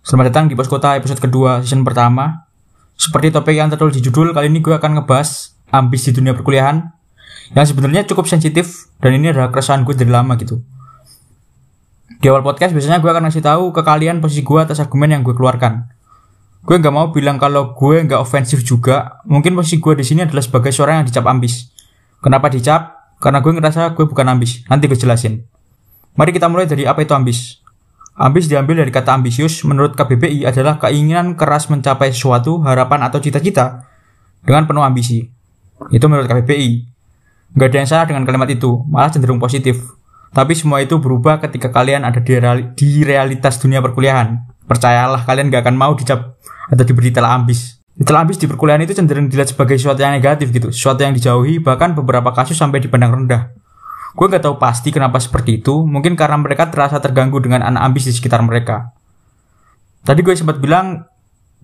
Selamat datang di Pos Kota episode kedua season pertama. Seperti topik yang tertulis di judul, kali ini gue akan ngebahas ambis di dunia perkuliahan yang sebenarnya cukup sensitif dan ini adalah keresahan gue dari lama gitu. Di awal podcast biasanya gue akan ngasih tahu ke kalian posisi gue atas argumen yang gue keluarkan. Gue nggak mau bilang kalau gue nggak ofensif juga. Mungkin posisi gue di sini adalah sebagai seorang yang dicap ambis. Kenapa dicap? Karena gue ngerasa gue bukan ambis. Nanti gue jelasin. Mari kita mulai dari apa itu ambis. Ambis diambil dari kata ambisius, menurut KBBI adalah keinginan keras mencapai sesuatu, harapan atau cita-cita dengan penuh ambisi. Itu menurut KBBI. Gak ada yang salah dengan kalimat itu, malah cenderung positif. Tapi semua itu berubah ketika kalian ada di realitas dunia perkuliahan. Percayalah, kalian gak akan mau dicap atau diberi telah ambis. Telah ambis di perkuliahan itu cenderung dilihat sebagai sesuatu yang negatif gitu, sesuatu yang dijauhi, bahkan beberapa kasus sampai dipandang rendah. Gue gak tahu pasti kenapa seperti itu, mungkin karena mereka terasa terganggu dengan anak ambis di sekitar mereka. Tadi gue sempat bilang,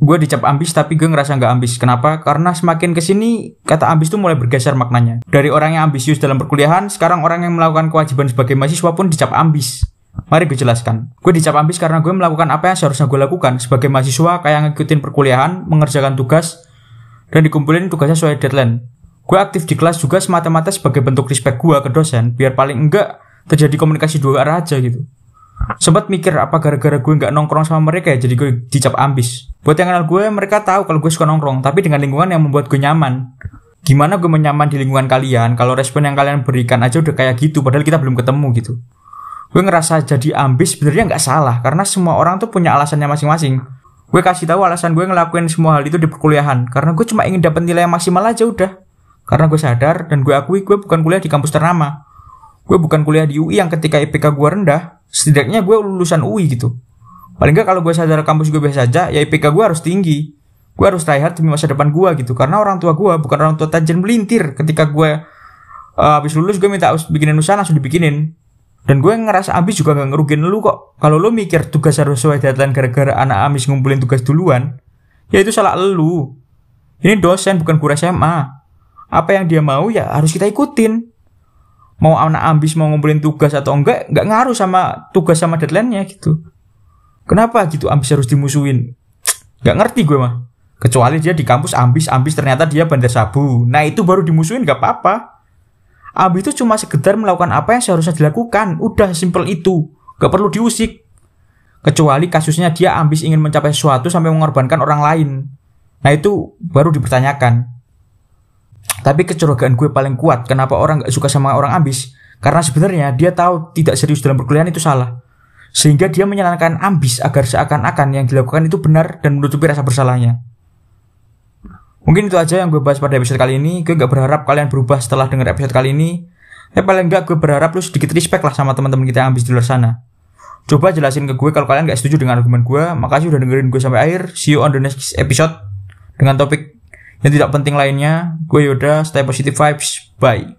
gue dicap ambis tapi gue ngerasa gak ambis. Kenapa? Karena semakin kesini, kata ambis tuh mulai bergeser maknanya. Dari orang yang ambisius dalam perkuliahan, sekarang orang yang melakukan kewajiban sebagai mahasiswa pun dicap ambis. Mari gue jelaskan. Gue dicap ambis karena gue melakukan apa yang seharusnya gue lakukan sebagai mahasiswa, kayak ngikutin perkuliahan, mengerjakan tugas, dan dikumpulin tugasnya sesuai deadline. Gue aktif di kelas juga semata-mata sebagai bentuk respect gue ke dosen, biar paling enggak terjadi komunikasi dua arah aja gitu. Sempat mikir apa gara-gara gue enggak nongkrong sama mereka ya jadi gue dicap ambis. Buat yang kenal gue, mereka tahu kalau gue suka nongkrong, tapi dengan lingkungan yang membuat gue nyaman. Gimana gue menyaman di lingkungan kalian kalau respon yang kalian berikan aja udah kayak gitu, padahal kita belum ketemu gitu. Gue ngerasa jadi ambis sebenarnya nggak salah, karena semua orang tuh punya alasannya masing-masing. Gue kasih tahu alasan gue ngelakuin semua hal itu di perkuliahan, karena gue cuma ingin dapat nilai yang maksimal aja udah. Karena gue sadar dan gue akui gue bukan kuliah di kampus ternama. Gue bukan kuliah di UI yang ketika IPK gue rendah. Setidaknya gue lulusan UI gitu. Paling nggak kalau gue sadar kampus gue biasa aja, ya IPK gue harus tinggi. Gue harus try hard demi masa depan gue gitu. Karena orang tua gue bukan orang tua tajam melintir. Ketika gue habis lulus gue minta bikinin usaha langsung dibikinin. Dan gue ngerasa ambis juga gak ngerugin lu kok. Kalau lu mikir tugas harus sesuai deadline gara-gara anak ambis ngumpulin tugas duluan, ya itu salah lu. Ini dosen bukan guru SMA. Apa yang dia mau ya harus kita ikutin. Mau anak ambis mau ngumpulin tugas atau enggak ngaruh sama tugas sama deadline-nya gitu. Kenapa gitu ambis harus dimusuhin? Gak ngerti gue mah. Kecuali dia di kampus ambis ternyata dia bandar sabu. Nah itu baru dimusuhin gak apa-apa. Ambis itu cuma sekedar melakukan apa yang seharusnya dilakukan. Udah simple itu. Gak perlu diusik. Kecuali kasusnya dia ambis ingin mencapai sesuatu sampai mengorbankan orang lain. Nah itu baru dipertanyakan. Tapi kecurigaan gue paling kuat kenapa orang gak suka sama orang ambis, karena sebenarnya dia tahu tidak serius dalam perkuliahan itu salah, sehingga dia menyarankan ambis agar seakan-akan yang dilakukan itu benar dan menutupi rasa bersalahnya. Mungkin itu aja yang gue bahas pada episode kali ini. Gue gak berharap kalian berubah setelah denger episode kali ini. Paling gak gue berharap lu sedikit respect lah sama teman-teman kita yang ambis di luar sana. Coba jelasin ke gue kalau kalian gak setuju dengan argumen gue. Makasih udah dengerin gue sampai akhir. See you on the next episode dengan topik yang tidak penting lainnya. Gue Yoda, stay positive vibes, bye.